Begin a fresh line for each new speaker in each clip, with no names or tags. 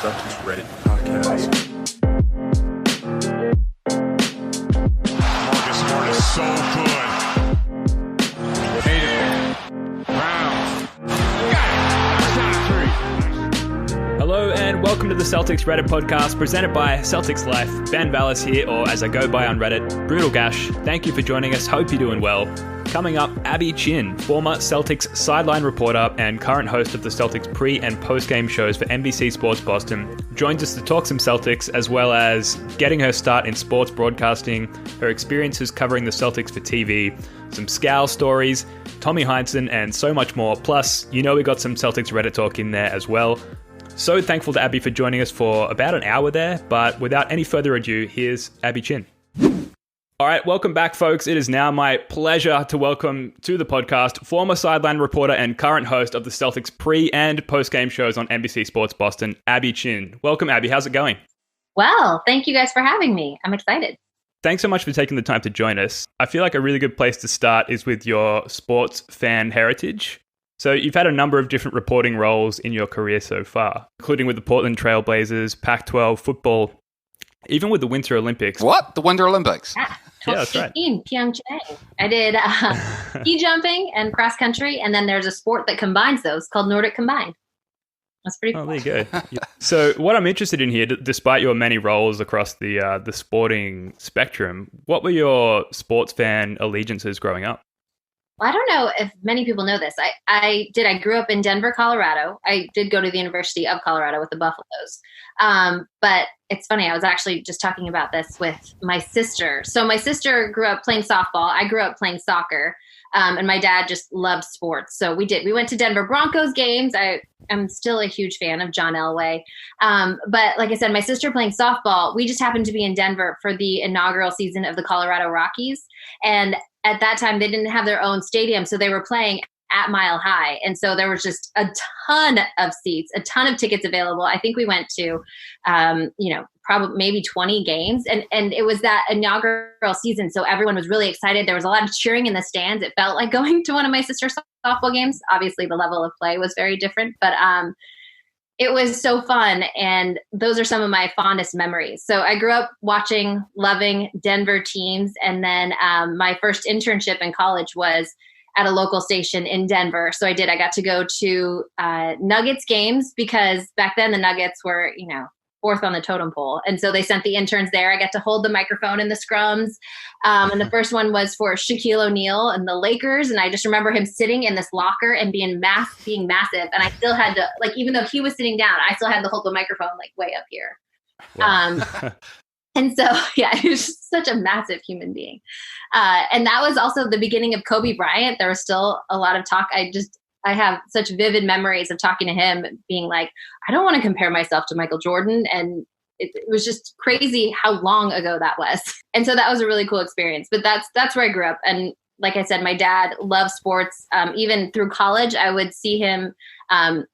Celtics Reddit podcast.
Marcus Smart is so good. Brown. Got it. Shot three.
Hello and welcome to the Celtics Reddit podcast presented by Celtics Life. Ben Vallis here, or as I go by on Reddit, Brutal Gash. Thank you for joining us. Hope you're doing well. Coming up, Abby Chin, former Celtics sideline reporter and current host of the Celtics pre- and post-game shows for NBC Sports Boston, joins us to talk some Celtics as well as getting her start in sports broadcasting, her experiences covering the Celtics for TV, some scowl stories, Tommy Heinsohn, and so much more. Plus, you know we got some Celtics Reddit talk in there as well. So thankful to Abby for joining us for about an hour there, but without any further ado, here's Abby Chin. All right, welcome back, folks. It is now my pleasure to welcome to the podcast former sideline reporter and current host of the Celtics pre- and post-game shows on NBC Sports Boston, Abby Chin. Welcome, Abby. How's it going?
Well, thank you guys for having me. I'm excited.
Thanks so much for taking the time to join us. I feel like a really good place to start is with your sports fan heritage. So you've had a number of different reporting roles in your career so far, including with the Portland Trail Blazers, Pac-12, football, even with the Winter Olympics.
What? The Winter Olympics?
Yeah,
that's right.
Pyeongchang. I did ski jumping and cross country, and then there's a sport that combines those called Nordic Combined. That's pretty cool.
Oh, there you go. So what I'm interested in here, despite your many roles across the sporting spectrum, what were your sports fan allegiances growing up?
Well, I don't know if many people know this. I grew up in Denver, Colorado. I did go to the University of Colorado with the Buffaloes. But it's funny, I was actually just talking about this with my sister. So my sister grew up playing softball. I grew up playing soccer. And my dad just loved sports. So we went to Denver Broncos games. I'm still a huge fan of John Elway. But like I said, my sister playing softball, we just happened to be in Denver for the inaugural season of the Colorado Rockies. And at that time, they didn't have their own stadium. So they were playing at Mile High. And so there was just a ton of seats, a ton of tickets available. I think we went to, probably maybe 20 games. And it was that inaugural season. So everyone was really excited. There was a lot of cheering in the stands. It felt like going to one of my sister's softball games. Obviously, the level of play was very different, but it was so fun. And those are some of my fondest memories. So I grew up watching, loving Denver teams. And then my first internship in college was at a local station in Denver. So I got to go to Nuggets games because back then the Nuggets were, fourth on the totem pole. And so they sent the interns there. I got to hold the microphone in the scrums. And the first one was for Shaquille O'Neal and the Lakers. And I just remember him sitting in this locker and being massive. And I still had to, even though he was sitting down, I still had to hold the microphone way up here. Wow. And so, he was just such a massive human being. And that was also the beginning of Kobe Bryant. There was still a lot of talk. I have such vivid memories of talking to him being like, I don't want to compare myself to Michael Jordan. And it was just crazy how long ago that was. And so that was a really cool experience. But that's where I grew up. And like I said, my dad loved sports. Even through college, I would see him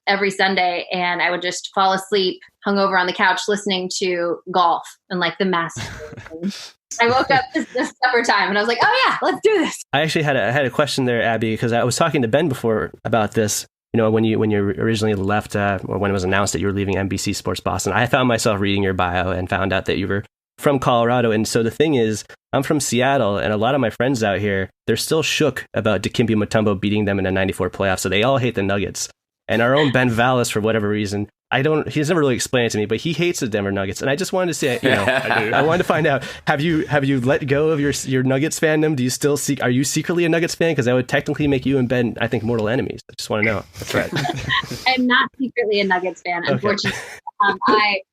every Sunday and I would just fall asleep, hungover on the couch, listening to golf and the Masters. I woke up this supper time and I was like, oh yeah, let's do this.
I actually had a question there, Abby, because I was talking to Ben before about this. When you originally left, or when it was announced that you were leaving NBC Sports Boston, I found myself reading your bio and found out that you were from Colorado. And so the thing is, I'm from Seattle, and a lot of my friends out here, they're still shook about Dikembe Mutombo beating them in the '94 playoffs. So they all hate the Nuggets. And our own Ben Vallis, for whatever reason, he's never really explained it to me, but he hates the Denver Nuggets. And I just wanted to say, I wanted to find out, have you let go of your Nuggets fandom? Do you still are you secretly a Nuggets fan? Because that would technically make you and Ben, I think, mortal enemies. I just want to know. That's right.
I'm not secretly a Nuggets fan, unfortunately. Okay.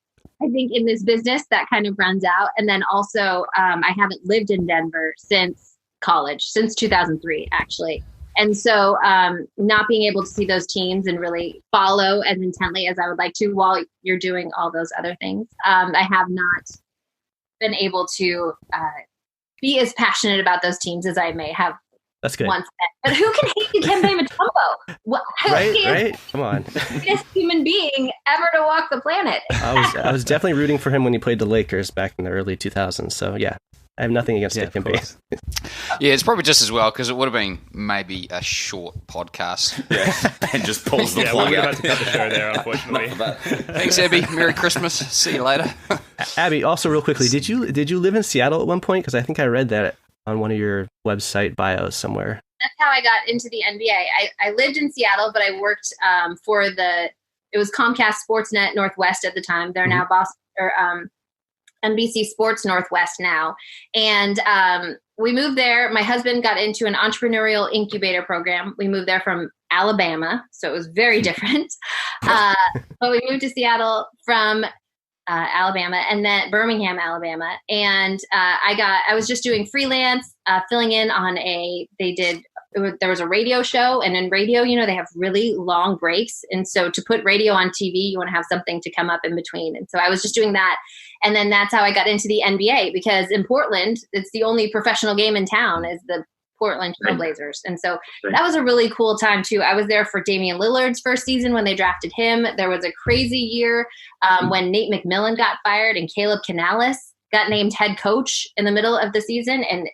I think in this business that kind of runs out. And then also, I haven't lived in Denver since college, since 2003, actually. And so not being able to see those teams and really follow as intently as I would like to while you're doing all those other things, I have not been able to be as passionate about those teams as I may have.
That's good.
Once been. But who can hate Dikembe Mutombo?
Right? Come on.
Greatest human being ever to walk the planet.
I was definitely rooting for him when he played the Lakers back in the early 2000s. So yeah. I have nothing against Dick and Bay.
Yeah, it's probably just as well because it would have been maybe a short podcast.
Yeah, and just pulls the
Yeah,
plug
we're
out.
about to cut the show there, unfortunately.
Thanks, Abby. Merry Christmas. See you later.
Abby, also real quickly, did you live in Seattle at one point? Because I think I read that on one of your website bios somewhere.
That's how I got into the NBA. I lived in Seattle, but I worked it was Comcast Sportsnet Northwest at the time. They're now NBC Sports Northwest now. And we moved there. My husband got into an entrepreneurial incubator program. We moved there from Alabama, so it was very different. But we moved to Seattle from Alabama, and then Birmingham, Alabama. And I was just doing freelance, filling in on there was a radio show, and in radio, they have really long breaks. And so to put radio on TV, you want to have something to come up in between. And so I was just doing that. And then that's how I got into the NBA, because in Portland, it's the only professional game in town is the Portland Trailblazers. And so that was a really cool time too. I was there for Damian Lillard's first season when they drafted him. There was a crazy year when Nate McMillan got fired and Caleb Canales got named head coach in the middle of the season. And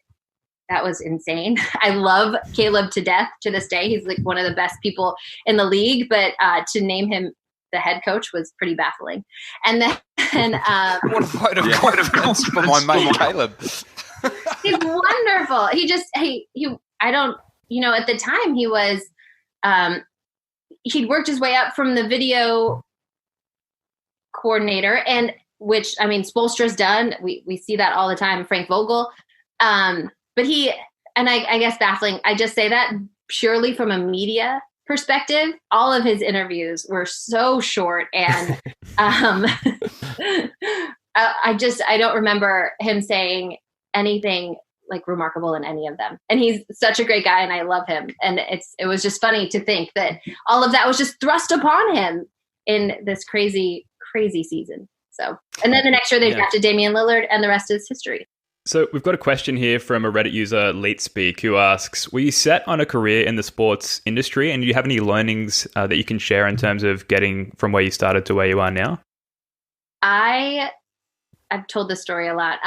that was insane. I love Caleb to death to this day. He's like one of the best people in the league, but to name him the head coach was pretty baffling. And then
What a vote of confidence for my mate Caleb.
He's wonderful. At the time he was, he'd worked his way up from the video coordinator, and which, Spoelstra's done. We see that all the time, Frank Vogel. But I guess baffling, I just say that purely from a media perspective. All of his interviews were so short, and I don't remember him saying anything like remarkable in any of them. And he's such a great guy, and I love him. And it was just funny to think that all of that was just thrust upon him in this crazy, crazy season. So, and then the next year they drafted Damian Lillard, and the rest is history.
So we've got a question here from a Reddit user, LeetSpeak, who asks, were you set on a career in the sports industry, and do you have any learnings that you can share in terms of getting from where you started to where you are now?
I've told this story a lot.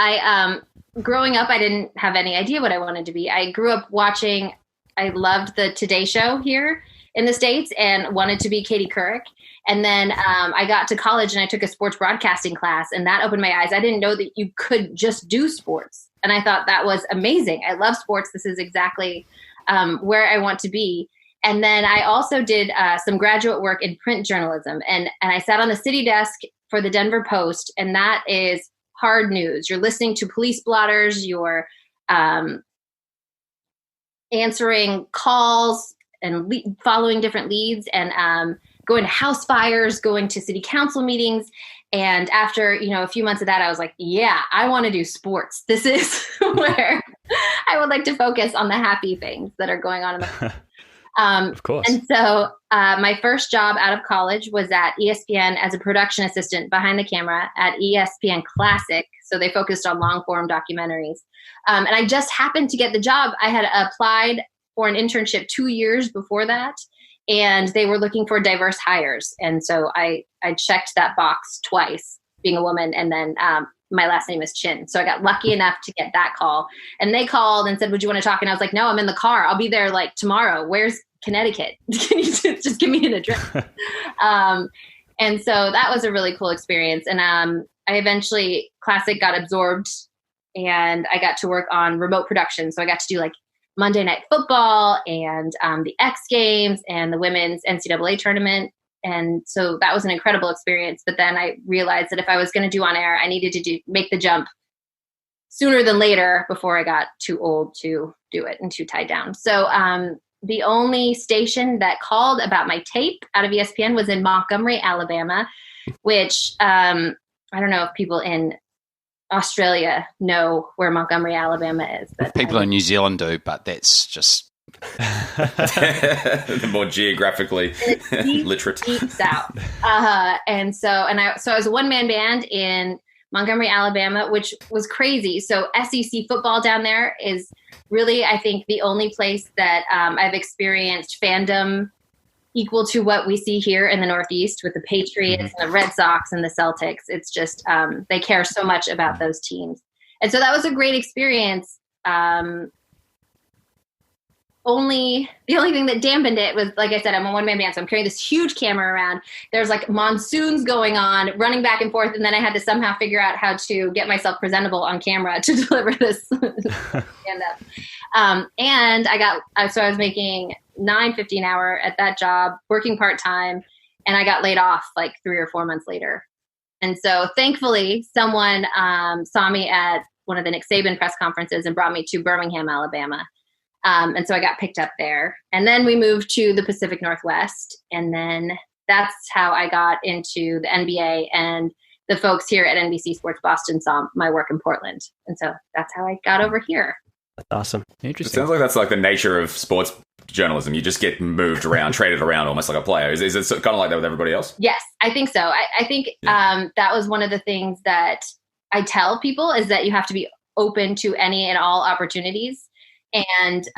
Growing up, I didn't have any idea what I wanted to be. I grew up I loved the Today Show here in the States and wanted to be Katie Couric. And then I got to college and I took a sports broadcasting class, and that opened my eyes. I didn't know that you could just do sports. And I thought that was amazing. I love sports. This is exactly where I want to be. And then I also did some graduate work in print journalism. And I sat on the city desk for the Denver Post, and that is hard news. You're listening to police blotters. You're answering calls and following different leads, and going to house fires, going to city council meetings. And after, a few months of that, I was like, yeah, I want to do sports. This is where I would like to focus on the happy things that are going on in the
Of course.
And so my first job out of college was at ESPN as a production assistant behind the camera at ESPN Classic. So they focused on long form documentaries. And I just happened to get the job. I had applied for an internship 2 years before that, and they were looking for diverse hires. And so I checked that box twice, being a woman, and then my last name is Chin. So I got lucky enough to get that call. And they called and said, would you want to talk? And I was like, no, I'm in the car. I'll be there like tomorrow. Where's Connecticut? Can you just give me an address? And so that was a really cool experience. And I eventually, Classic got absorbed, and I got to work on remote production. So I got to do like Monday Night Football and the X Games and the women's NCAA tournament. And so that was an incredible experience. But then I realized that if I was going to do on air, I needed to make the jump sooner than later before I got too old to do it and too tied down. So the only station that called about my tape out of ESPN was in Montgomery, Alabama, which I don't know if people in Australia know where Montgomery, Alabama is. But
people in New Zealand do, but that's just
the more geographically literate.
Deep south. And so I was a one-man band in Montgomery, Alabama, which was crazy. So SEC football down there is really, I think, the only place that I've experienced fandom equal to what we see here in the Northeast with the Patriots and the Red Sox and the Celtics. It's just they care so much about those teams. And so that was a great experience. The only thing that dampened it was, like I said, I'm a one-man band, so I'm carrying this huge camera around. There's like monsoons going on, running back and forth, and then I had to somehow figure out how to get myself presentable on camera to deliver this stand-up. And I was making $9.50 an hour at that job, working part-time, and I got laid off like 3 or 4 months later. And so thankfully, someone saw me at one of the Nick Saban press conferences and brought me to Birmingham, Alabama. And so I got picked up there. And then we moved to the Pacific Northwest. And then that's how I got into the NBA. And the folks here at NBC Sports Boston saw my work in Portland. And so that's how I got over here.
That's awesome.
It
Interesting.
sounds like that's like the nature of sports journalism. You just get moved around, traded around almost like a player. Is it kind of like that with everybody else?
Yes, I think so. I think that was one of the things that I tell people is that you have to be open to any and all opportunities. And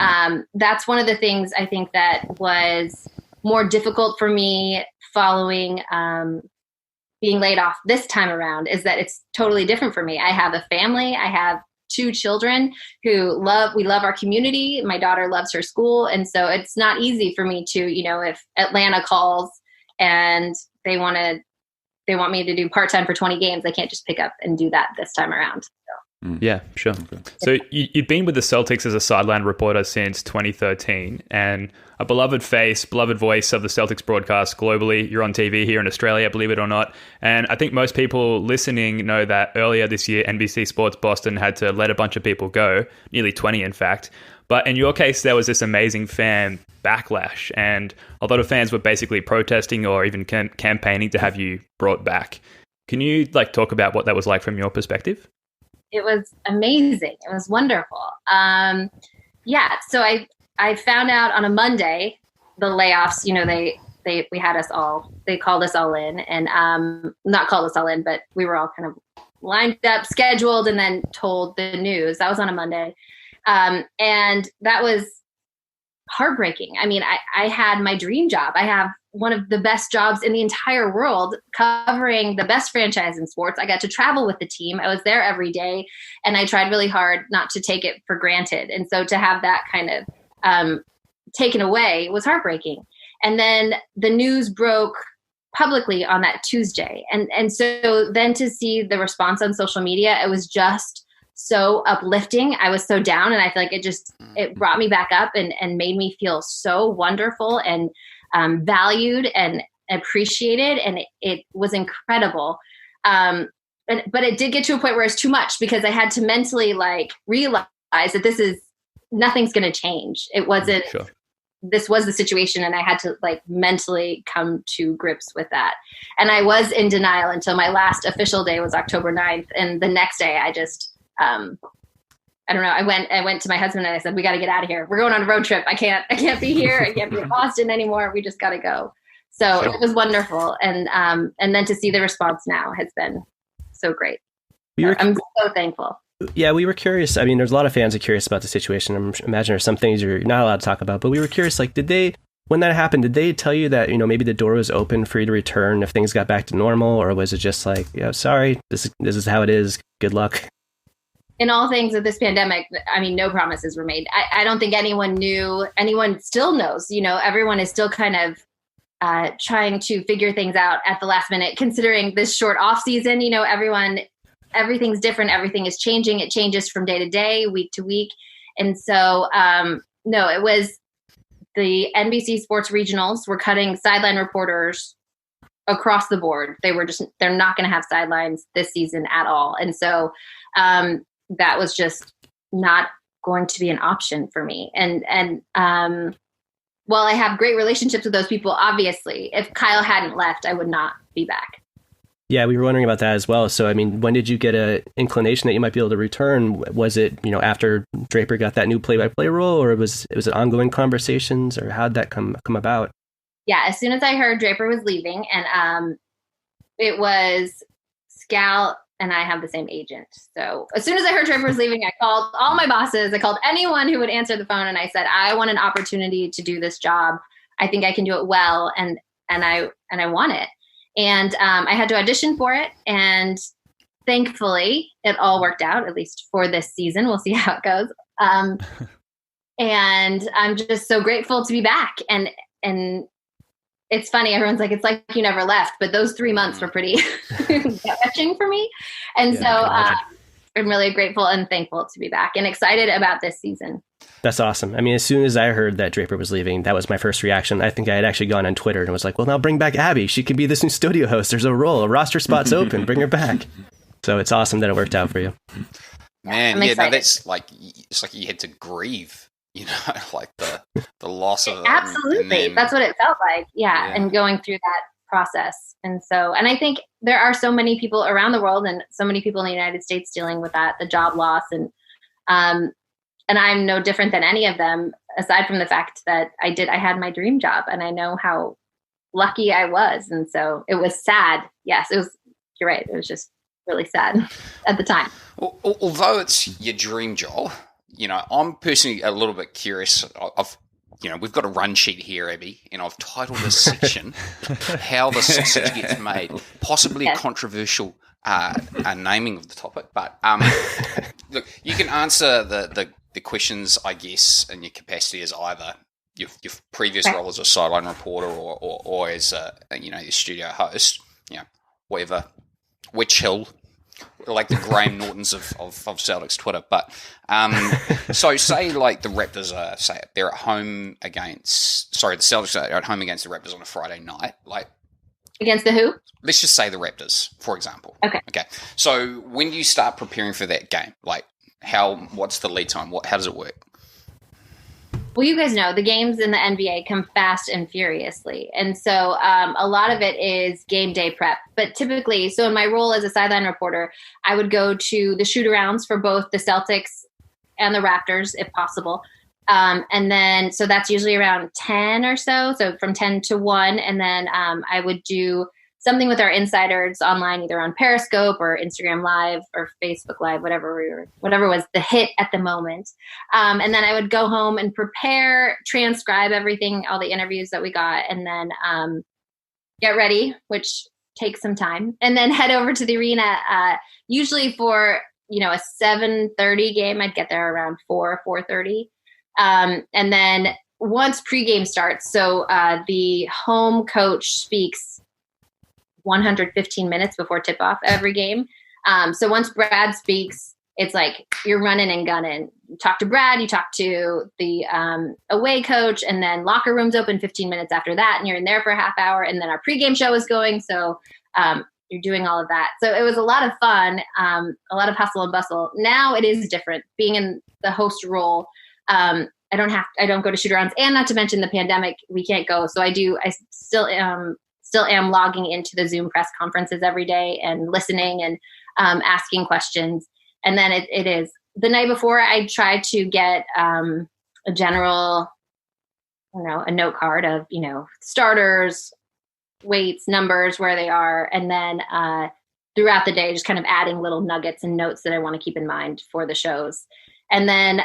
that's one of the things I think that was more difficult for me following being laid off this time around, is that it's totally different for me. I have a family. I have 2 children we love our community. My daughter loves her school. And so it's not easy for me to, if Atlanta calls and they want me to do part-time for 20 games, I can't just pick up and do that this time around.
Yeah, sure. So you've been with the Celtics as a sideline reporter since 2013 and a beloved face, beloved voice of the Celtics broadcast globally. You're on TV here in Australia, believe it or not. And I think most people listening know that earlier this year, NBC Sports Boston had to let a bunch of people go, nearly 20 in fact. But in your case, there was this amazing fan backlash and a lot of fans were basically protesting or even campaigning to have you brought back. Can you talk about what that was like from your perspective?
It was amazing. It was wonderful. So I found out on a Monday, the layoffs, we had us all, they called us all in and not called us all in, but we were all kind of lined up, scheduled, and then told the news. That was on a Monday. And that was heartbreaking. I mean, I had my dream job. I have one of the best jobs in the entire world covering the best franchise in sports. I got to travel with the team. I was there every day and I tried really hard not to take it for granted. And so to have that kind of taken away was heartbreaking. And then the news broke publicly on that Tuesday. And so then to see the response on social media, it was just so uplifting. I was so down and I feel like it brought me back up and made me feel so wonderful and valued and appreciated. And it was incredible. But it did get to a point where it's too much because I had to mentally realize that nothing's going to change. It wasn't,
Sure.
This was the situation. And I had to mentally come to grips with that. And I was in denial until my last official day was October 9th. And the next day I just, I don't know. I went to my husband and I said, we got to get out of here. We're going on a road trip. I can't be here. I can't be in Boston anymore. We just got to go. So It was wonderful. And then to see the response now has been so great. I'm so thankful.
Yeah, we were curious. I mean, there's a lot of fans are curious about the situation. I imagine there's some things you're not allowed to talk about, but we were curious, when that happened, did they tell you that, maybe the door was open for you to return if things got back to normal, or was it just sorry, this is how it is. Good luck.
In all things of this pandemic, I mean, no promises were made. I don't think anyone knew, anyone still knows, everyone is still kind of trying to figure things out at the last minute, considering this short off season, everything's different. Everything is changing. It changes from day to day, week to week. And so, no, it was the NBC Sports Regionals were cutting sideline reporters across the board. They're not going to have sidelines this season at all. And so, that was just not going to be an option for me. And while I have great relationships with those people, obviously, if Kyle hadn't left, I would not be back.
Yeah, we were wondering about that as well. So, I mean, when did you get an inclination that you might be able to return? Was it, after Draper got that new play-by-play role, or was it ongoing conversations, or how'd that come about?
Yeah, as soon as I heard Draper was leaving, and it was Scal and I have the same agent. So as soon as I heard Draper was leaving, I called all my bosses. I called anyone who would answer the phone, and I said, I want an opportunity to do this job. I think I can do it well, and I want it. And I had to audition for it, and thankfully, it all worked out, at least for this season. We'll see how it goes. And I'm just so grateful to be back. And it's funny. Everyone's like, it's like you never left. But those 3 months were pretty etching for me. And so I'm really grateful and thankful to be back and excited about this season.
That's awesome. I mean, as soon as I heard that Draper was leaving, that was my first reaction. I think I had actually gone on Twitter and was like, well, now bring back Abby. She can be this new studio host. There's a role. A roster spot's open. Bring her back. So it's awesome that it worked out for you.
Man, yeah, no, that's like, it's like you had to grieve, you know, like the loss of it.
Absolutely. That's what it felt like. Yeah. And going through that process. And I think there are so many people around the world and so many people in the United States dealing with that, the job loss. And I'm no different than any of them, aside from the fact that I had my dream job and I know how lucky I was. And so it was sad. Yes, you're right. It was just really sad at the time.
Although it's your dream job, you know, I'm personally a little bit curious. We've got a run sheet here, Abby, and I've titled this section "How the Sausage Gets Made." Possibly a controversial naming of the topic, but look, you can answer the questions, I guess, in your capacity as either your previous role as a sideline reporter or as your studio host, whatever, which hill. Like the Graham Nortons of Celtics Twitter, but so say like the Raptors they're at home the Celtics are at home against the Raptors on a Friday night, like
against the who?
Let's just say the Raptors, for example.
Okay.
So when do you start preparing for that game? Like what's the lead time? How does it work?
Well, you guys know the games in the NBA come fast and furiously. And so a lot of it is game day prep. But typically, so in my role as a sideline reporter, I would go to the shoot-arounds for both the Celtics and the Raptors, if possible. And then, so that's usually around 10 or so from 10 to 1. And then I would do something with our insiders online, either on Periscope or Instagram Live or Facebook Live, whatever was the hit at the moment. And then I would go home and transcribe everything, all the interviews that we got, and then get ready, which takes some time, and then head over to the arena, usually for, a 7:30 game. I'd get there around 4:30. And then once pregame starts, so the home coach speaks 115 minutes before tip-off every game. So once Brad speaks, it's like you're running and gunning. You talk to Brad, you talk to the away coach, and then locker rooms open 15 minutes after that, and you're in there for a half hour, and then our pregame show is going, so you're doing all of that. So it was a lot of fun, a lot of hustle and bustle. Now it is different. Being in the host role, I don't go to shoot-arounds, and not to mention the pandemic, we can't go. So I still am logging into the Zoom press conferences every day and listening and asking questions. And then it is the night before, I try to get a general, a note card of, starters, weights, numbers, where they are. And then throughout the day, just kind of adding little nuggets and notes that I want to keep in mind for the shows. And then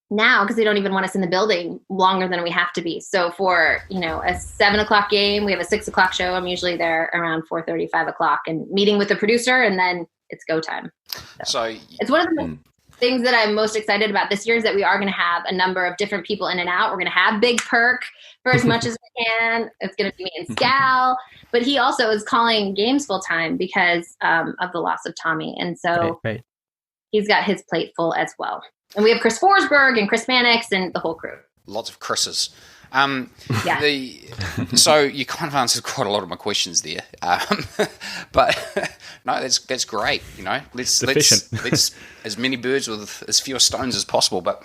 now, because they don't even want us in the building longer than we have to be. So for, a 7:00 game, we have a 6:00 show. I'm usually there around 4:30, 5:00 and meeting with the producer, and then it's go time. So it's one of the things that I'm most excited about this year is that we are going to have a number of different people in and out. We're going to have Big Perk for as much as we can. It's going to be me and Scal, but he also is calling games full time because of the loss of Tommy. And so he's got his plate full as well. And we have Chris Forsberg and Chris Mannix and the whole crew. Lots
of Chris's. So you kind of answered quite a lot of my questions there. But no, that's great. Let's as many birds with as few stones as possible. But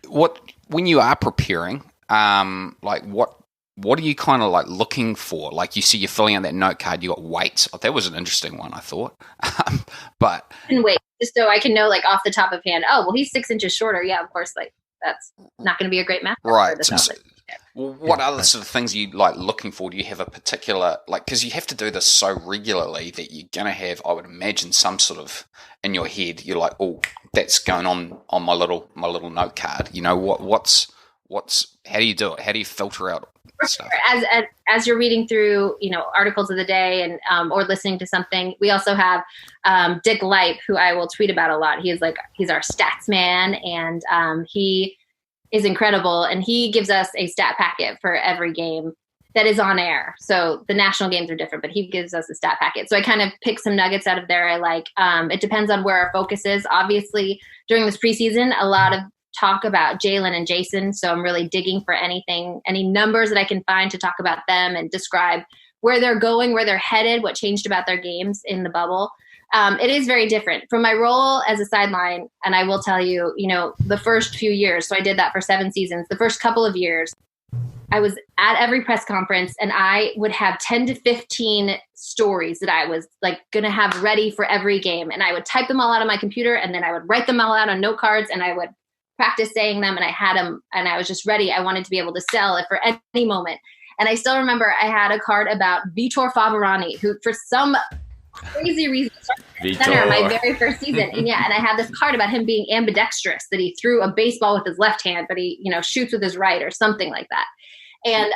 when you are preparing, what are you kind of like looking for? Like you see you're filling out that note card, you got weights. Oh, that was an interesting one, I thought.
And weight, just so I can know like off the top of hand, oh, well, he's 6 inches shorter. Yeah, of course, like that's not going to be a great match.
Right. What other sort of things are you like looking for? Do you have a particular, like, because you have to do this so regularly that you're going to have, I would imagine, some sort of in your head, you're like, oh, that's going on my little note card. How do you do it? How do you filter out stuff.
As you're reading through, articles of the day and or listening to something, we also have Dick Leip, who I will tweet about a lot. He's our stats man, and he is incredible, and he gives us a stat packet for every game that is on air. So the national games are different, but he gives us a stat packet. So I kind of pick some nuggets out of there. I like, it depends on where our focus is. Obviously, during this preseason, a lot of talk about Jalen and Jason. So I'm really digging for any numbers that I can find to talk about them and describe where they're going, where they're headed, what changed about their games in the bubble. It is very different from my role as a sideline. And I will tell you, the first few years, so I did that for 7 seasons, the first couple of years, I was at every press conference and I would have 10 to 15 stories that I was going to have ready for every game. And I would type them all out on my computer, and then I would write them all out on note cards, and I would practice saying them, and I had them, and I was just ready. I wanted to be able to sell it for any moment. And I still remember I had a card about Vitor Favorani, who for some crazy reason started at center my very first season. And and I had this card about him being ambidextrous, that he threw a baseball with his left hand, but he, shoots with his right or something like that. And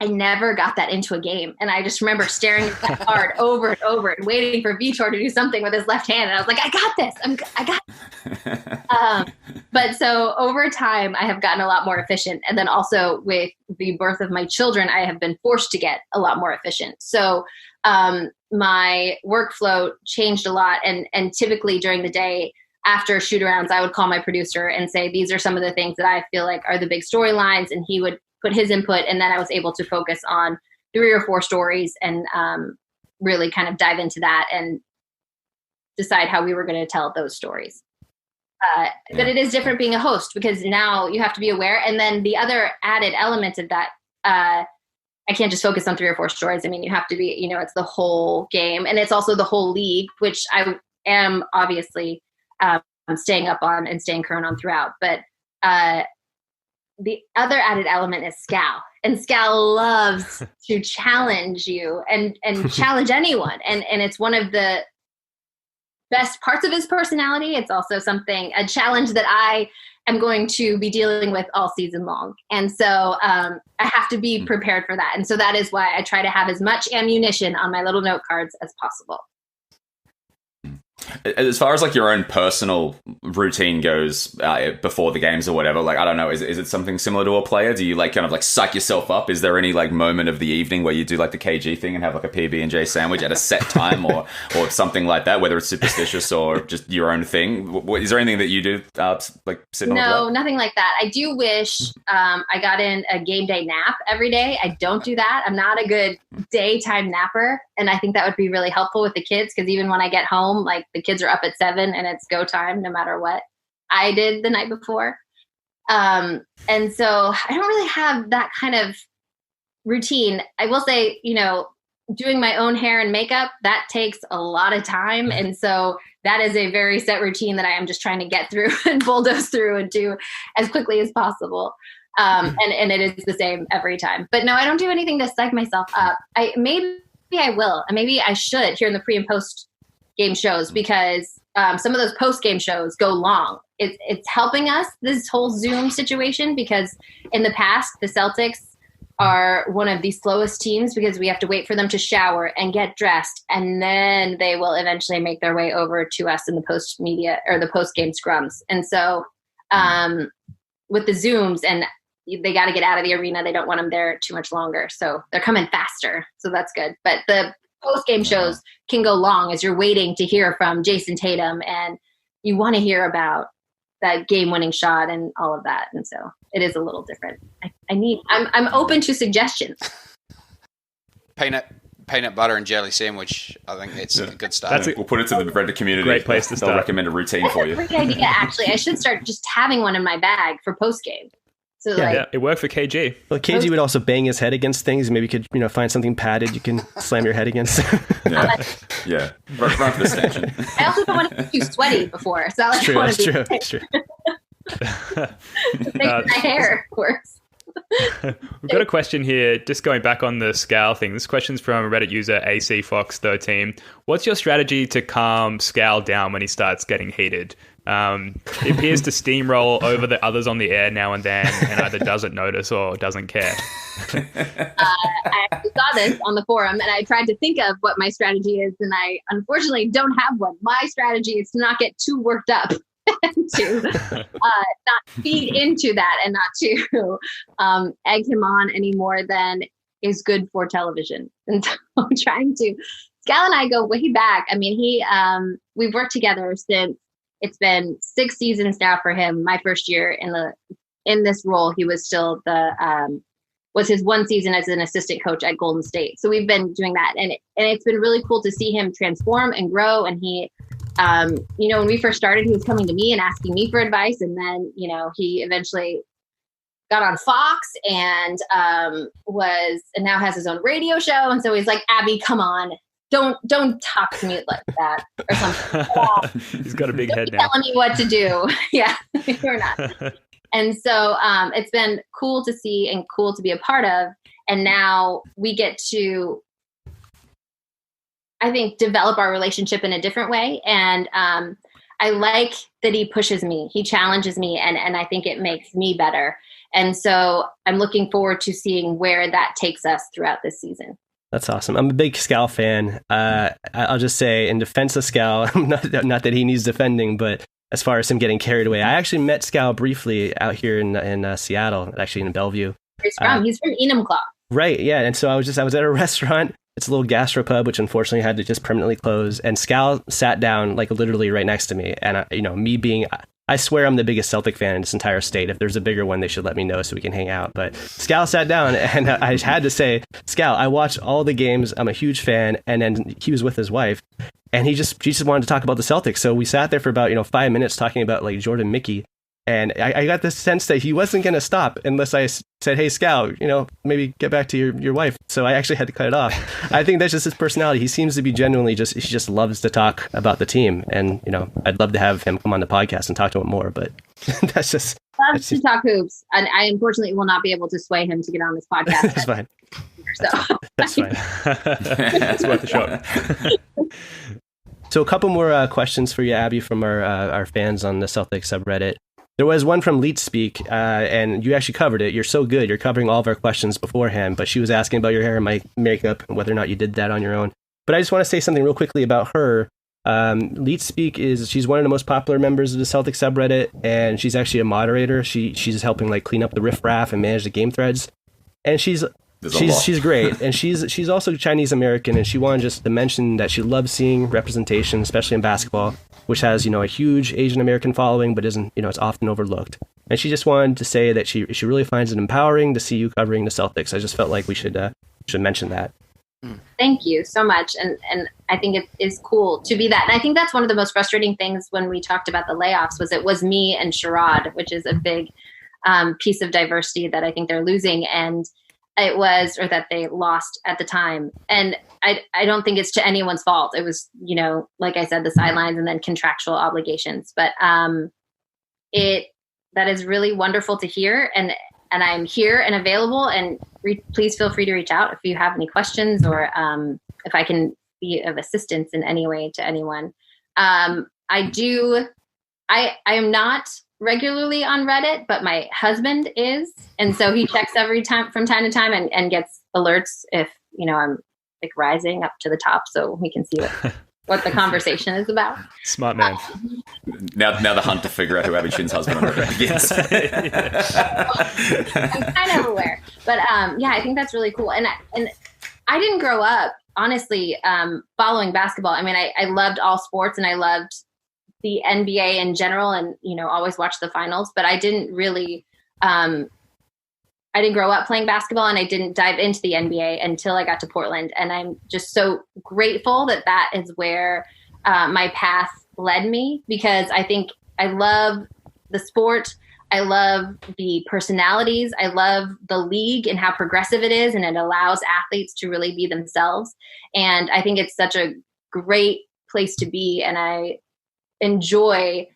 I never got that into a game. And I just remember staring at that card over and over and waiting for Vitor to do something with his left hand. And I was like, I got this. I got this. But so over time, I have gotten a lot more efficient. And then also with the birth of my children, I have been forced to get a lot more efficient. So my workflow changed a lot. And typically during the day, after shoot-arounds, I would call my producer and say, these are some of the things that I feel like are the big storylines. And he would put his input, and then I was able to focus on 3 or 4 stories and really kind of dive into that and decide how we were going to tell those stories. But it is different being a host, because now you have to be aware. And then the other added element of that, I can't just focus on 3 or 4 stories. I mean, you have to be, it's the whole game, and it's also the whole league, which I am obviously staying up on and staying current on throughout. But the other added element is Scal, and Scal loves to challenge you and challenge anyone. And it's one of the best parts of his personality. It's also a challenge that I am going to be dealing with all season long. And so I have to be prepared for that. And so that is why I try to have as much ammunition on my little note cards as possible.
As far as your own personal routine goes before the games or whatever, I don't know, is it something similar to a player? Do you kind of psych yourself up? Is there any moment of the evening where you do the KG thing and have a PB&J sandwich at a set time or something like that, whether it's superstitious or just your own thing? Is there anything that you do sitting on the
No, nothing like that. I do wish I got in a game day nap every day. I don't do that. I'm not a good daytime napper, and I think that would be really helpful with the kids, because even when I get home, the kids are up at 7 and it's go time no matter what I did the night before. And so I don't really have that kind of routine. I will say, doing my own hair and makeup, that takes a lot of time. And so that is a very set routine that I am just trying to get through and bulldoze through and do as quickly as possible. And it is the same every time. But no, I don't do anything to psych myself up. Maybe I will, and maybe I should here in the pre and post game shows, because some of those post game shows go long. It's helping us, this whole Zoom situation, because in the past the Celtics are one of the slowest teams, because we have to wait for them to shower and get dressed, and then they will eventually make their way over to us in the post media or the post game scrums. And so with the Zooms, and they got to get out of the arena, they don't want them there too much longer, so they're coming faster, so that's good. But the post-game shows can go long as you're waiting to hear from Jason Tatum, and you want to hear about that game-winning shot and all of that. And so it is a little different. I'm open to suggestions.
Peanut butter and jelly sandwich. I think that's a good start.
We'll put it to the Reddit community.
Great place to start.
They'll recommend a routine for you.
That's a great idea, actually. I should start just having one in my bag for post-game. So
yeah, it worked for KG.
Well, KG would also bang his head against things. Maybe you could, find something padded you can slam your head against.
Yeah. Run for the station.
I also don't want to get too sweaty before. So
That's true.
It makes my hair worse.
We've got a question here, just going back on the Scal thing. This question's from Reddit user ACFox13. What's your strategy to calm Scal down when he starts getting heated? He appears to steamroll over the others on the air now and then and either doesn't notice or doesn't care.
I actually saw this on the forum and I tried to think of what my strategy is, and I unfortunately don't have one. My strategy is to not get too worked up to not feed into that and not to egg him on any more than is good for television. And so I'm trying to, Scal and I go way back. I mean, we've worked together since it's been 6 seasons now for him. My first year in this role, he was still was his one season as an assistant coach at Golden State. So we've been doing that, and it's been really cool to see him transform and grow. And he, when we first started, he was coming to me and asking me for advice, and then he eventually got on Fox and now has his own radio show. And so he's like, Abby, come on. Don't talk to me like that or something.
He's got a big head now.
Telling me what to do. Yeah, you're not. And so it's been cool to see and cool to be a part of. And now we get to, I think, develop our relationship in a different way. And I like that he pushes me. He challenges me. And I think it makes me better. And so I'm looking forward to seeing where that takes us throughout this season.
That's awesome. I'm a big Scal fan. I'll just say, in defense of Scal, not that he needs defending, but as far as him getting carried away, I actually met Scal briefly out here in Seattle, actually in Bellevue.
He's from Enumclaw.
Right, yeah. And so I was at a restaurant. It's a little gastropub, which unfortunately had to just permanently close. And Scal sat down like literally right next to me. And me being, I swear I'm the biggest Celtic fan in this entire state. If there's a bigger one, they should let me know so we can hang out. But Scal sat down, and I had to say, Scal, I watched all the games. I'm a huge fan. And then he was with his wife, and she just wanted to talk about the Celtics. So we sat there for about 5 minutes talking about like Jordan Mickey. And I got the sense that he wasn't going to stop unless I said, hey, Scal, maybe get back to your wife. So I actually had to cut it off. I think that's just his personality. He seems to be genuinely he just loves to talk about the team. And, I'd love to have him come on the podcast and talk to him more. But that's just...
Loves to talk hoops. And I unfortunately will not be able to sway him to get on this podcast.
That's fine.
So.
That's fine.
It's worth a shot.
So a couple more questions for you, Abby, from our fans on the Celtics subreddit. There was one from Leet Speak, and you actually covered it. You're so good. You're covering all of our questions beforehand, but she was asking about your hair and makeup and whether or not you did that on your own. But I just want to say something real quickly about her. Leet Speak she's one of the most popular members of the Celtics subreddit, and she's actually a moderator. She's helping like clean up the riffraff and manage the game threads. And she's great. And she's also Chinese American, and she wanted just to mention that she loves seeing representation, especially in basketball, which has, a huge Asian American following, but isn't, it's often overlooked. And she just wanted to say that she really finds it empowering to see you covering the Celtics. I just felt like we should mention that.
Thank you so much. And I think it is cool to be that. And I think that's one of the most frustrating things when we talked about the layoffs was it was me and Sherrod, which is a big piece of diversity that I think they're losing. And it was, or that they lost at the time. And I don't think it's to anyone's fault. It was, like I said, the sidelines and then contractual obligations. But that is really wonderful to hear. And I'm here and available. And please feel free to reach out if you have any questions or if I can be of assistance in any way to anyone. I am not regularly on Reddit, but my husband is. And so he checks from time to time and gets alerts if, I'm like rising up to the top so we can see what the conversation is about.
Smart man.
Now the hunt to figure out who Abby Chin's husband on Reddit begins.
I'm kind of aware. But I think that's really cool. And I didn't grow up, honestly, following basketball. I mean, I loved all sports and I loved the NBA in general and, always watch the finals, but I didn't really, I didn't grow up playing basketball and I didn't dive into the NBA until I got to Portland. And I'm just so grateful that is where my path led me, because I think I love the sport. I love the personalities. I love the league and how progressive it is. And it allows athletes to really be themselves. And I think it's such a great place to be. And I enjoy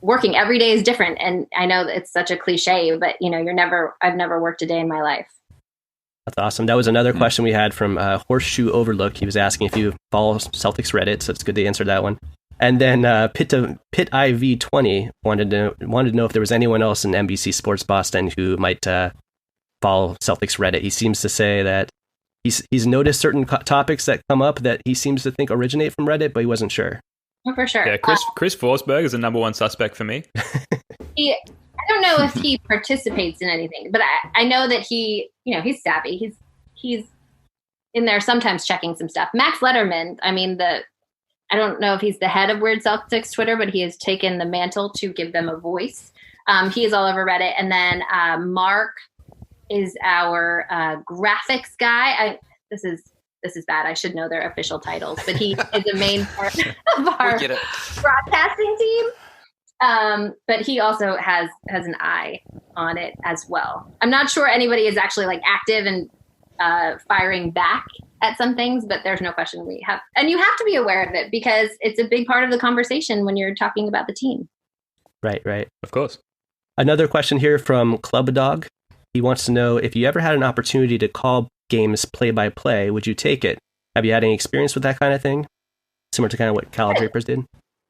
working every day is different. And I know that it's such a cliche, but I've never worked a day in my life.
That's awesome. That was another question we had from Horseshoe Overlook. He was asking if you follow Celtics Reddit, so it's good to answer that one. And then Pit IV20 wanted to know if there was anyone else in NBC Sports Boston who might follow Celtics Reddit. He seems to say that he's noticed certain topics that come up that he seems to think originate from Reddit, but he wasn't sure.
Oh, for sure.
Yeah, Chris Forsberg is the number one suspect for me.
I don't know if he participates in anything, but I know that he's savvy. He's in there sometimes checking some stuff. Max Letterman, I don't know if he's the head of Weird Celtics Twitter, but he has taken the mantle to give them a voice. He is all over Reddit. And then Mark is our graphics guy. This is bad. I should know their official titles, but he is a main part of our broadcasting team. But he also has an eye on it as well. I'm not sure anybody is actually like active and firing back at some things, but there's no question we have. And you have to be aware of it because it's a big part of the conversation when you're talking about the team.
Right.
Of course.
Another question here from Club Dog. He wants to know if you ever had an opportunity to call games play-by-play, would you take it? Have you had any experience with that kind of thing? Similar to kind of what Cal Drapers did?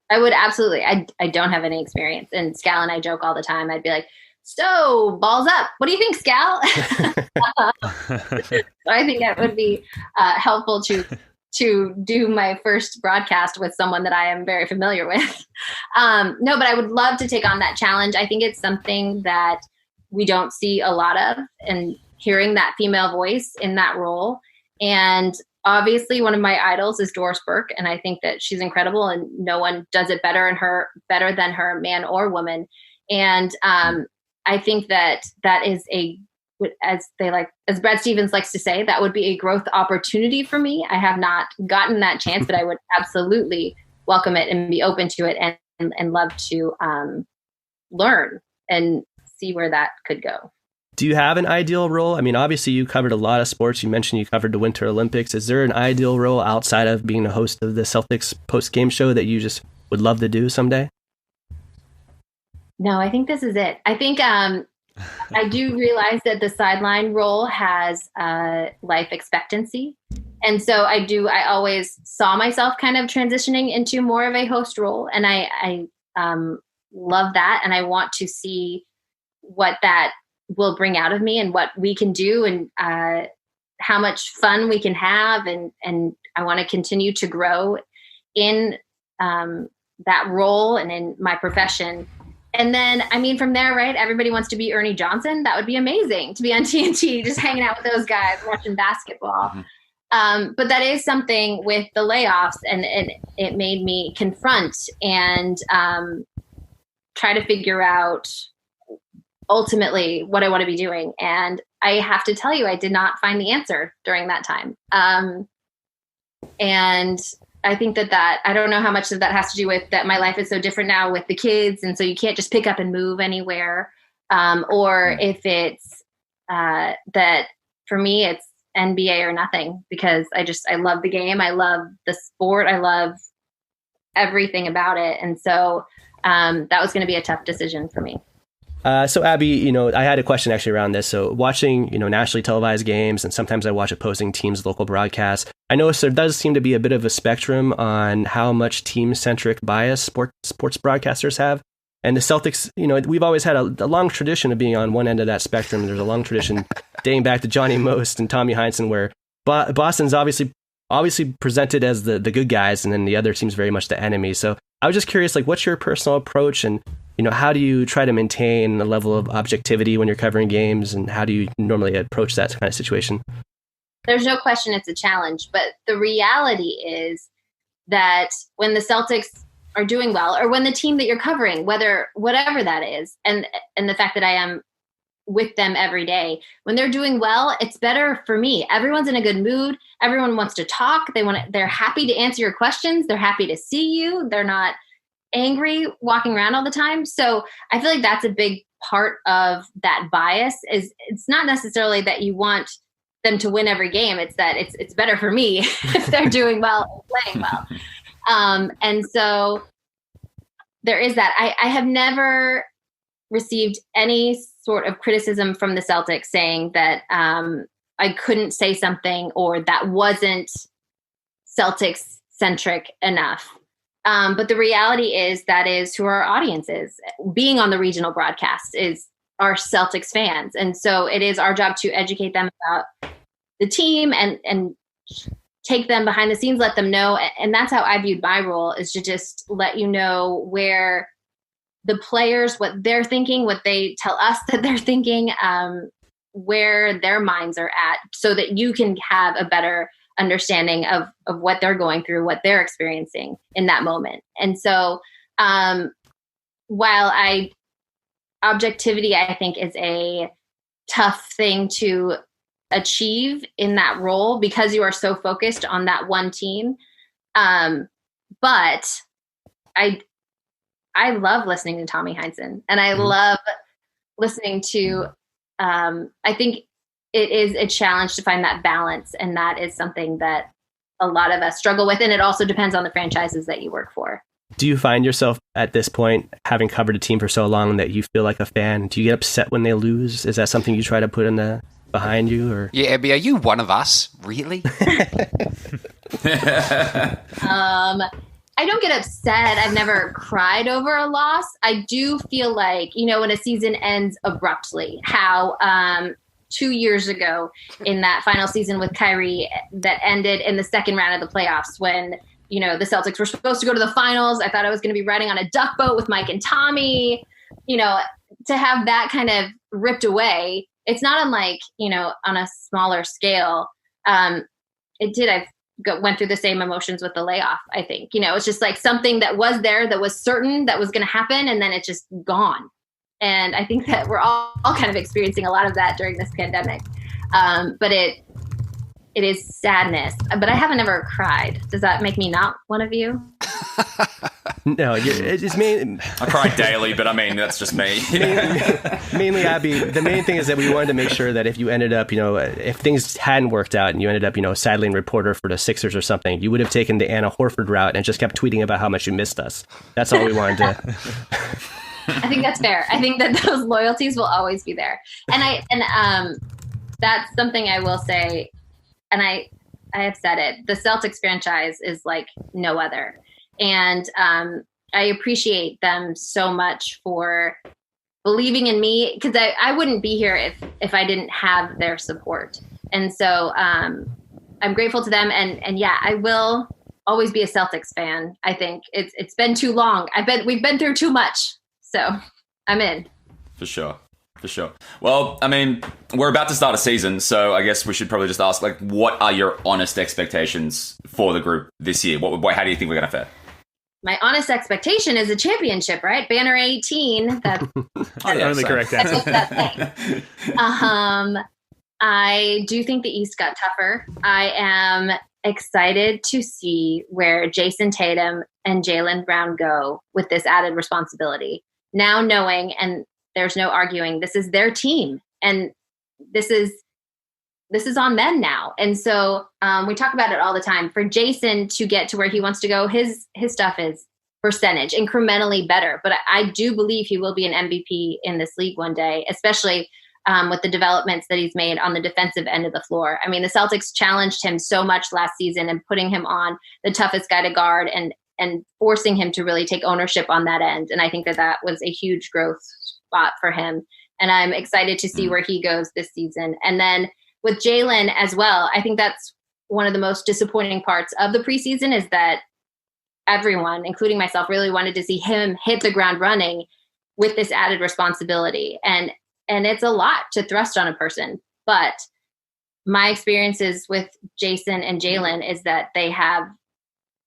I would absolutely. I don't have any experience. And Scal and I joke all the time. I'd be like, so, balls up. What do you think, Scal? I think that would be helpful to do my first broadcast with someone that I am very familiar with. No, but I would love to take on that challenge. I think it's something that we don't see a lot of, and hearing that female voice in that role. And obviously one of my idols is Doris Burke, and I think that she's incredible, and no one does it better than her, man or woman. And I think that is as Brad Stevens likes to say, that would be a growth opportunity for me. I have not gotten that chance, but I would absolutely welcome it and be open to it and love to learn and see where that could go.
Do you have an ideal role? I mean, obviously you covered a lot of sports. You mentioned you covered the Winter Olympics. Is there an ideal role outside of being a host of the Celtics post-game show that you just would love to do someday?
No, I think this is it. I think I do realize that the sideline role has life expectancy. And so I always saw myself kind of transitioning into more of a host role. And I love that. And I want to see what that will bring out of me and what we can do and how much fun we can have. And I want to continue to grow in that role and in my profession. And then, from there, right, everybody wants to be Ernie Johnson. That would be amazing to be on TNT, just hanging out with those guys, watching basketball. Mm-hmm. But that is something with the layoffs, and it made me confront and try to figure out ultimately what I want to be doing. And I have to tell you, I did not find the answer during that time. And I think that I don't know how much of that has to do with that my life is so different now with the kids. And so you can't just pick up and move anywhere. Or if it's that for me, it's NBA or nothing, because I love the game. I love the sport. I love everything about it. And so that was going to be a tough decision for me.
So Abby, I had a question actually around this. So watching, nationally televised games, and sometimes I watch opposing teams' local broadcasts, I noticed there does seem to be a bit of a spectrum on how much team-centric bias sports broadcasters have. And the Celtics, we've always had a long tradition of being on one end of that spectrum. There's a long tradition dating back to Johnny Most and Tommy Heinsohn, where Boston's obviously presented as the good guys, and then the other team's very much the enemy. So I was just curious, what's your personal approach, and how do you try to maintain a level of objectivity when you're covering games, and how do you normally approach that kind of situation?
There's no question it's a challenge, but the reality is that when the Celtics are doing well, or when the team that you're covering, whatever that is, and the fact that I am with them every day, when they're doing well, it's better for me. Everyone's in a good mood. Everyone wants to talk. They're happy to answer your questions. They're happy to see you. They're not angry walking around all the time. So I feel like that's a big part of that bias. Is it's not necessarily that you want them to win every game. It's that it's better for me if they're doing well and playing well. And so there is that. I have never received any sort of criticism from the Celtics saying that I couldn't say something or that wasn't Celtics centric enough. But the reality is that is who our audience is. Being on the regional broadcast are Celtics fans. And so it is our job to educate them about the team and take them behind the scenes, let them know. And that's how I viewed my role, is to just let you know where the players, what they're thinking, what they tell us that they're thinking, where their minds are at, so that you can have a better understanding of what they're going through, what they're experiencing in that moment. And so while objectivity, I think, is a tough thing to achieve in that role because you are so focused on that one team. But I love listening to Tommy Heinsohn, and I love listening to, I think it is a challenge to find that balance. And that is something that a lot of us struggle with. And it also depends on the franchises that you work for.
Do you find yourself at this point, having covered a team for so long, that you feel like a fan? Do you get upset when they lose? Is that something you try to put behind you? Or
Yeah, Abby, are you one of us? Really?
I don't get upset. I've never cried over a loss. I do feel like, when a season ends abruptly, how 2 years ago in that final season with Kyrie that ended in the second round of the playoffs when, the Celtics were supposed to go to the finals. I thought I was going to be riding on a duck boat with Mike and Tommy, to have that kind of ripped away. It's not unlike, on a smaller scale. I went through the same emotions with the layoff, I think. It's just like something that was there, that was certain, that was going to happen, and then it's just gone. And I think that we're all kind of experiencing a lot of that during this pandemic. But it is sadness. But I haven't ever cried. Does that make me not one of you?
No, it's mainly...
I cry daily, but I mean, that's just me.
Mainly, Abby, the main thing is that we wanted to make sure that if you ended up, if things hadn't worked out and you ended up, sideline reporter for the Sixers or something, you would have taken the Anna Horford route and just kept tweeting about how much you missed us. That's all we wanted to...
I think that's fair. I think that those loyalties will always be there. And that's something I will say, and I have said it, the Celtics franchise is like no other. And I appreciate them so much for believing in me, because I wouldn't be here if I didn't have their support. And so I'm grateful to them. And yeah, I will always be a Celtics fan. I think it's been too long. We've been through too much. So I'm in. For
sure. Well, I mean, we're about to start a season, so I guess we should probably just ask, what are your honest expectations for the group this year? How do you think we're going to fare?
My honest expectation is a championship, right? Banner 18. That's
only correct answer.
I do think the East got tougher. I am excited to see where Jason Tatum and Jaylen Brown go with this added responsibility. Now knowing, and there's no arguing, this is their team, and this is on them now. And so we talk about it all the time. For Jason to get to where he wants to go, his stuff is percentage, incrementally better. But I do believe he will be an MVP in this league one day, especially with the developments that he's made on the defensive end of the floor. I mean, the Celtics challenged him so much last season and putting him on the toughest guy to guard and forcing him to really take ownership on that end. And I think that was a huge growth spot for him. And I'm excited to see where he goes this season. And then with Jaylen as well, I think that's one of the most disappointing parts of the preseason, is that everyone, including myself, really wanted to see him hit the ground running with this added responsibility. And it's a lot to thrust on a person. But my experiences with Jason and Jaylen is that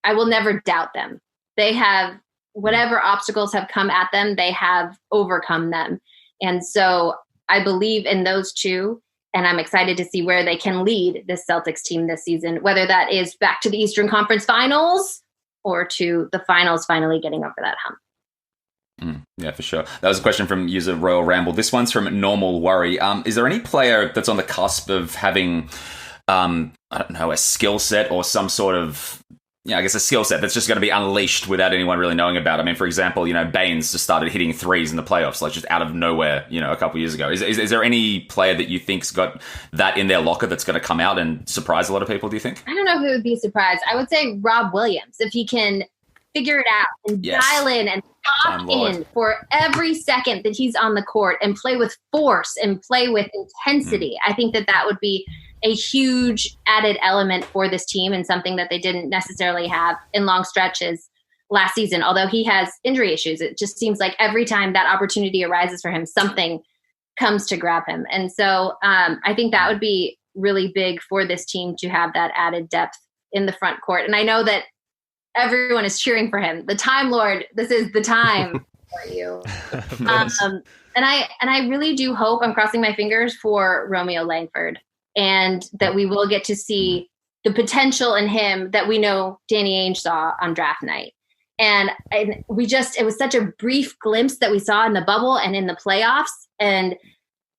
I will never doubt them. They have, whatever obstacles have come at them, they have overcome them. And so I believe in those two, and I'm excited to see where they can lead this Celtics team this season, whether that is back to the Eastern Conference Finals or to the finals finally getting over that hump.
Yeah, for sure. That was a question from user Royal Ramble. This one's from Normal Worry. Is there any player that's on the cusp of having, I don't know, a skill set or some sort of yeah, I guess a skill set that's just going to be unleashed without anyone really knowing about. I mean, for example, Baines just started hitting threes in the playoffs, like just out of nowhere, a couple years ago. Is there any player that you think's got that in their locker that's going to come out and surprise a lot of people, do you think?
I don't know if it would be a surprise. I would say Rob Williams, if he can figure it out and dial in and lock in for every second that he's on the court and play with force and play with intensity. I think that would be a huge added element for this team and something that they didn't necessarily have in long stretches last season. Although he has injury issues, it just seems like every time that opportunity arises for him, something comes to grab him. And so I think that would be really big for this team to have that added depth in the front court. And I know that everyone is cheering for him. The Time Lord, this is the time for you. And I really do hope, I'm crossing my fingers for Romeo Langford, and that we will get to see the potential in him that we know Danny Ainge saw on draft night. And it was such a brief glimpse that we saw in the bubble and in the playoffs. And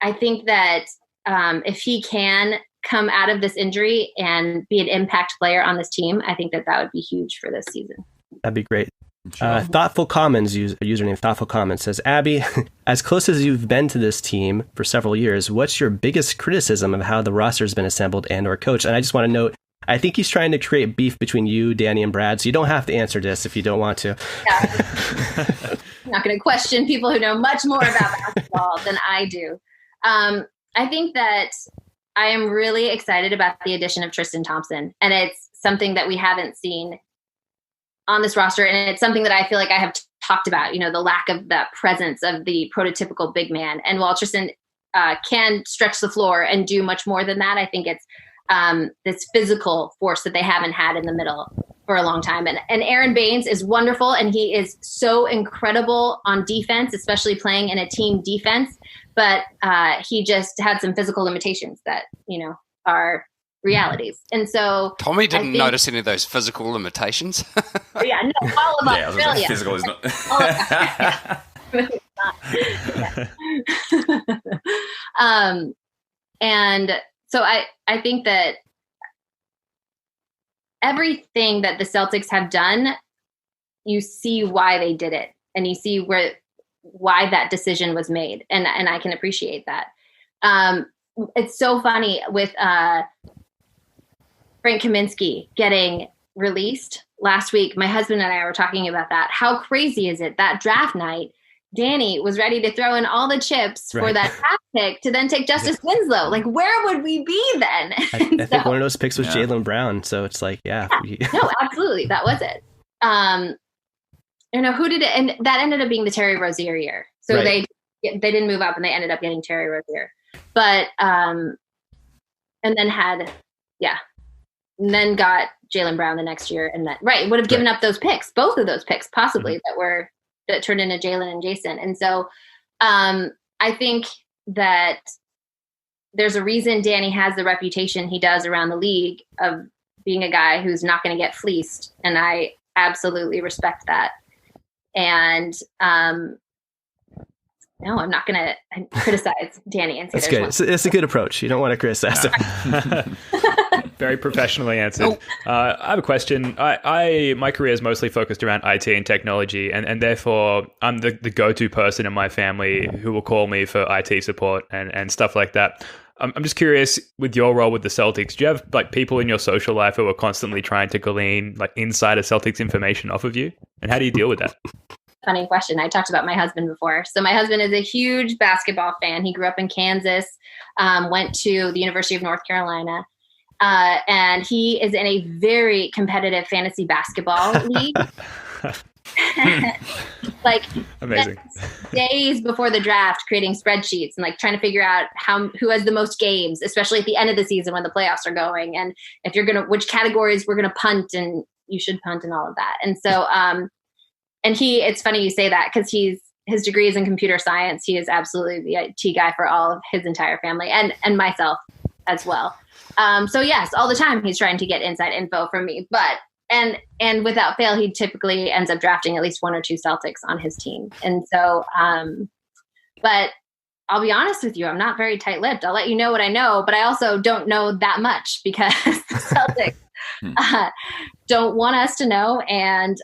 I think that if he can come out of this injury and be an impact player on this team, I think that would be huge for this season.
That'd be great. Thoughtful Commons, username Thoughtful Commons says, Abby, as close as you've been to this team for several years, what's your biggest criticism of how the roster has been assembled and or coached? And I just want to note, I think he's trying to create beef between you, Danny, and Brad, so you don't have to answer this if you don't want to.
Yeah. I'm not going to question people who know much more about basketball than I do. I think that I am really excited about the addition of Tristan Thompson, and it's something that we haven't seen on this roster, and it's something that I feel like I have talked about, the lack of that presence of the prototypical big man. And while Tristan can stretch the floor and do much more than that, I think it's this physical force that they haven't had in the middle for a long time. And Aaron Baines is wonderful, and he is so incredible on defense, especially playing in a team defense. But he just had some physical limitations that, are realities. And so
Tommy didn't notice any of those physical limitations.
Yeah, no, all of Australia.
Physical is not.
And so I think that everything that the Celtics have done, you see why they did it, and you see why that decision was made. And I can appreciate that. It's so funny with Frank Kaminsky getting released last week. My husband and I were talking about that. How crazy is it that draft night, Danny was ready to throw in all the chips for that draft pick to then take Justice Winslow? Like, where would we be then?
I think one of those picks was Jaylen Brown. So it's like,
no, absolutely. That was it. Who did it? And that ended up being the Terry Rozier year. So they didn't move up, and they ended up getting Terry Rozier. But, and then got Jaylen Brown the next year, and would have given up those picks, both of those picks possibly that turned into Jaylen and Jason. And so I think that there's a reason Danny has the reputation he does around the league of being a guy who's not going to get fleeced. And I absolutely respect that. And no, I'm not going to criticize Danny and say
that's good. It's a good approach. You don't want to criticize him.
Very professionally answered. I have a question. My career is mostly focused around IT and technology, and therefore I'm the go-to person in my family who will call me for IT support and stuff like that. I'm just curious, with your role with the Celtics, do you have people in your social life who are constantly trying to glean insider Celtics information off of you? And how do you deal with that?
Funny question. I talked about my husband before. So my husband is a huge basketball fan. He grew up in Kansas, went to the University of North Carolina, and he is in a very competitive fantasy basketball league.
Amazing.
Days before the draft, creating spreadsheets and trying to figure out who has the most games, especially at the end of the season when the playoffs are going, and if which categories we're gonna punt, and you should punt, and all of that. And so, it's funny you say that, because his degree is in computer science. He is absolutely the IT guy for all of his entire family and myself as well. So yes, all the time he's trying to get inside info from me, but and without fail, he typically ends up drafting at least one or two Celtics on his team. And so, but I'll be honest with you, I'm not very tight-lipped. I'll let you know what I know, but I also don't know that much, because the Celtics don't want us to know. And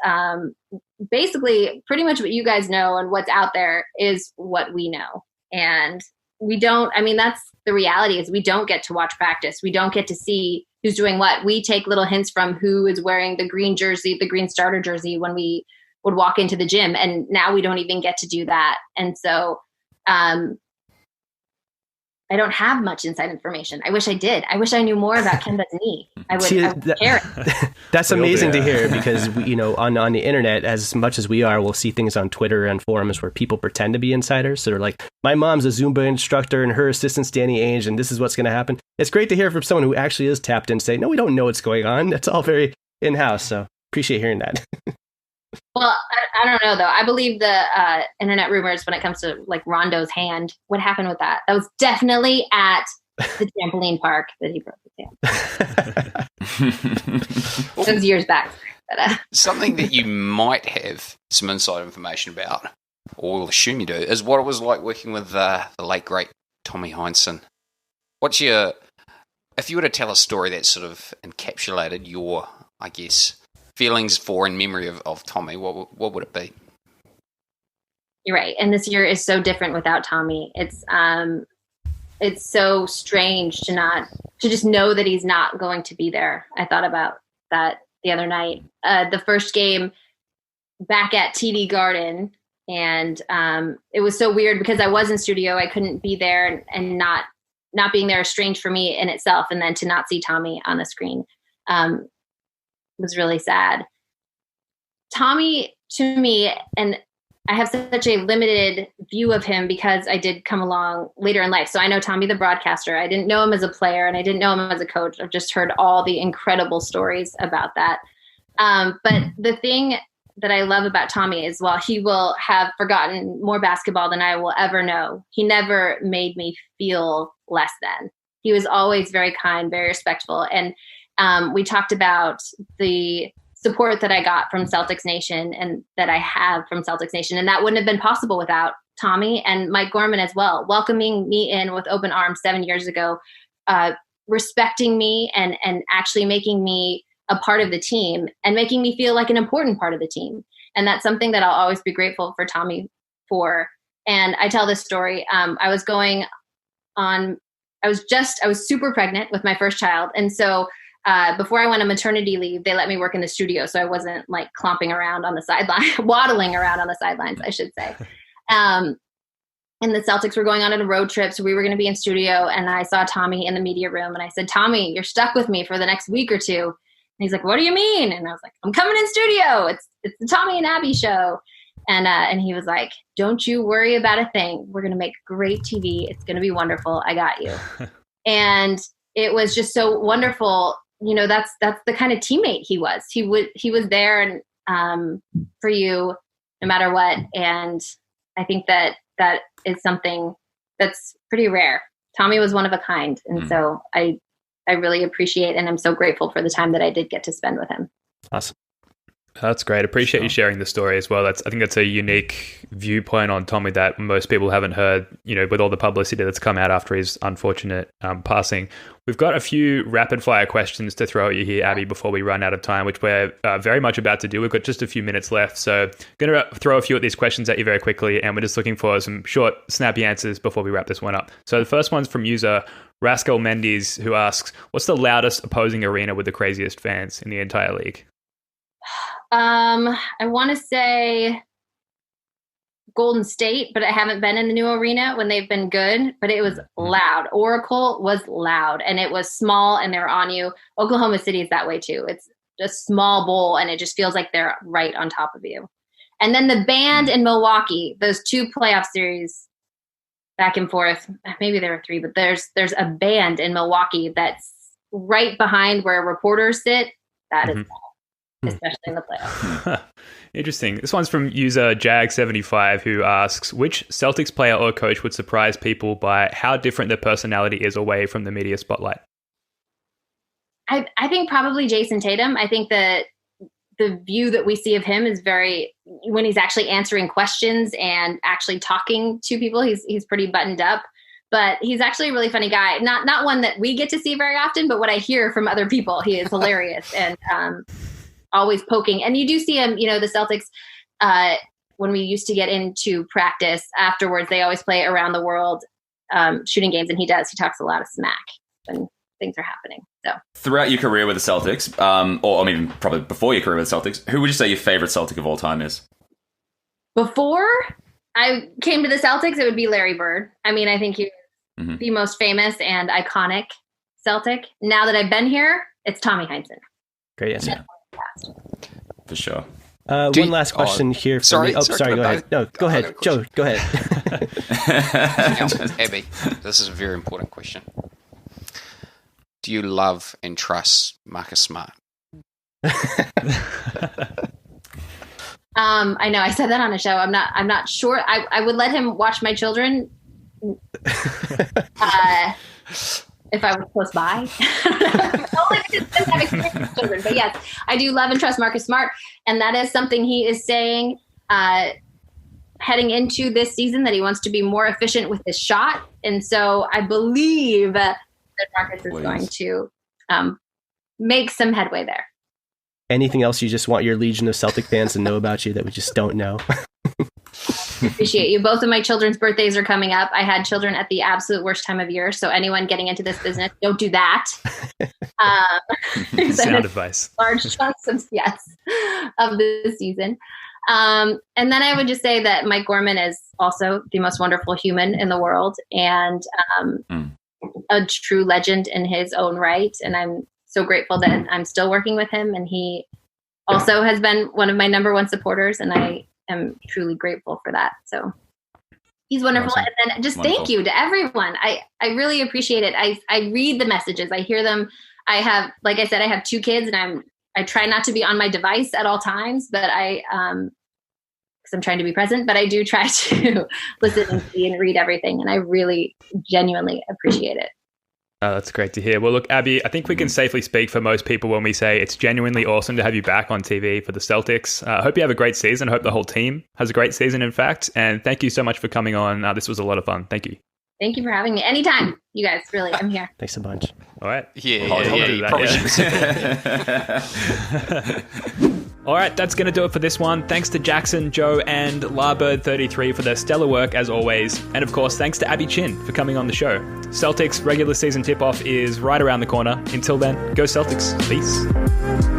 basically, pretty much what you guys know and what's out there is what we know. And we don't, I mean, that's the reality is we don't get to watch practice. We don't get to see who's doing what. We take little hints from who is wearing the green jersey, the green starter jersey when we would walk into the gym. And now we don't even get to do that. And so, I don't have much inside information. I wish I did. I wish I knew more about Kemba's knee. I would care.
That's amazing to hear because, on the internet, as much as we are, we'll see things on Twitter and forums where people pretend to be insiders. So they're like, my mom's a Zumba instructor and her assistant's Danny Ainge, and this is what's going to happen. It's great to hear from someone who actually is tapped in say, no, we don't know what's going on. That's all very in-house. So appreciate hearing that.
Well, I don't know, though. I believe the internet rumors when it comes to like Rondo's hand. What happened with that? That was definitely at the trampoline park that he broke his hand. It was years back. But,
something that you might have some inside information about, or we'll assume you do, is what it was like working with the late, great Tommy Heinsohn. If you were to tell a story that sort of encapsulated your, I guess, feelings for and memory of Tommy, what would it be?
You're right. And this year is so different without Tommy. It's so strange to just know that he's not going to be there. I thought about that the other night. The first game back at TD Garden, and it was so weird because I was in studio. I couldn't be there, and not being there is strange for me in itself. And then to not see Tommy on the screen was really sad. Tommy, to me, and I have such a limited view of him because I did come along later in life. So I know Tommy the broadcaster. I didn't know him as a player and I didn't know him as a coach. I've just heard all the incredible stories about that. But the thing that I love about Tommy is while he will have forgotten more basketball than I will ever know, he never made me feel less than. He was always very kind, very respectful. And we talked about the support that I got from Celtics Nation and that I have from Celtics Nation. And that wouldn't have been possible without Tommy and Mike Gorman as well, welcoming me in with open arms 7 years ago, respecting me and actually making me a part of the team and making me feel like an important part of the team. And that's something that I'll always be grateful for Tommy for. And I tell this story. I was super pregnant with my first child. And so before I went on maternity leave, they let me work in the studio. So I wasn't like clomping around on the sideline, waddling around on the sidelines, I should say. And the Celtics were going on a road trip. So we were going to be in studio. And I saw Tommy in the media room. And I said, Tommy, you're stuck with me for the next week or two. And he's like, what do you mean? And I was like, I'm coming in studio. It's the Tommy and Abby show. And he was like, don't you worry about a thing. We're going to make great TV. It's going to be wonderful. I got you. And it was just so wonderful. That's the kind of teammate he was. He was there and for you no matter what. And I think that is something that's pretty rare. Tommy was one of a kind. And so I really appreciate and I'm so grateful for the time that I did get to spend with him.
Awesome.
That's great. Appreciate you sharing the story as well. I think that's a unique viewpoint on Tommy that most people haven't heard, with all the publicity that's come out after his unfortunate passing. We've got a few rapid fire questions to throw at you here, Abby, before we run out of time, which we're very much about to do. We've got just a few minutes left. So I'm going to throw a few of these questions at you very quickly. And we're just looking for some short, snappy answers before we wrap this one up. So the first one's from user Rascal Mendes, who asks, what's the loudest opposing arena with the craziest fans in the entire league?
I want to say Golden State, but I haven't been in the new arena when they've been good, but it was loud. Oracle was loud and it was small and they were on you. Oklahoma City is that way too. It's a small bowl and it just feels like they're right on top of you. And then the band in Milwaukee, those two playoff series back and forth, maybe there were three, but there's a band in Milwaukee that's right behind where reporters sit. That is especially in the playoffs.
Interesting. This one's from user Jag75, who asks, which Celtics player or coach would surprise people by how different their personality is away from the media spotlight?
I think probably Jason Tatum. I think that the view that we see of him is when he's actually answering questions and actually talking to people, he's pretty buttoned up. But he's actually a really funny guy. Not one that we get to see very often, but what I hear from other people, he is hilarious and always poking. And you do see him, the Celtics, when we used to get into practice afterwards, they always play around the world shooting games, and he talks a lot of smack when things are happening. So
throughout your career with the Celtics, or I mean, probably before your career with the Celtics, who would you say your favorite Celtic of all time is?
Before I came to the Celtics, it would be Larry Bird. I mean, I think he was the most famous and iconic Celtic. Now that I've been here, it's Tommy Heinsohn.
Great answer.
For sure.
One last question here.
Sorry,
go ahead. No, go ahead. Joe, go ahead.
Abby, this is a very important question. Do you love and trust Marcus Smart?
I know I said that on a show. I'm not sure. I would let him watch my children if I was close by. Only because I have experience with children. But yes, I do love and trust Marcus Smart, and that is something he is saying heading into this season, that he wants to be more efficient with his shot. And so I believe that Marcus is going to make some headway there.
Anything else you just want your legion of Celtic fans to know about you that we just don't know?
Appreciate you. Both of my children's birthdays are coming up. I had children at the absolute worst time of year. So anyone getting into this business, don't do that.
Sound advice.
Large chunks of the season. And then I would just say that Mike Gorman is also the most wonderful human in the world, and a true legend in his own right. And I'm so grateful that I'm still working with him. And he also has been one of my number one supporters, and I am truly grateful for that. So he's wonderful. Awesome. And then just thank you to everyone. I really appreciate it. I read the messages. I hear them. I have, like I said, I have 2 kids, and I try not to be on my device at all times, but because I'm trying to be present, but I do try to listen and see and read everything. And I really genuinely appreciate it.
Oh, that's great to hear. Well, look, Abby, I think we can safely speak for most people when we say it's genuinely awesome to have you back on TV for the Celtics. I hope you have a great season. I hope the whole team has a great season, in fact. And thank you so much for coming on. This was a lot of fun. Thank you.
Thank you for having me. Anytime, you guys. Really, I'm here.
Thanks a bunch.
All right.
Yeah.
All right, that's going to do it for this one. Thanks to Jackson, Joe, and Larbird33 for their stellar work, as always. And of course, thanks to Abby Chin for coming on the show. Celtics regular season tip-off is right around the corner. Until then, go Celtics. Peace.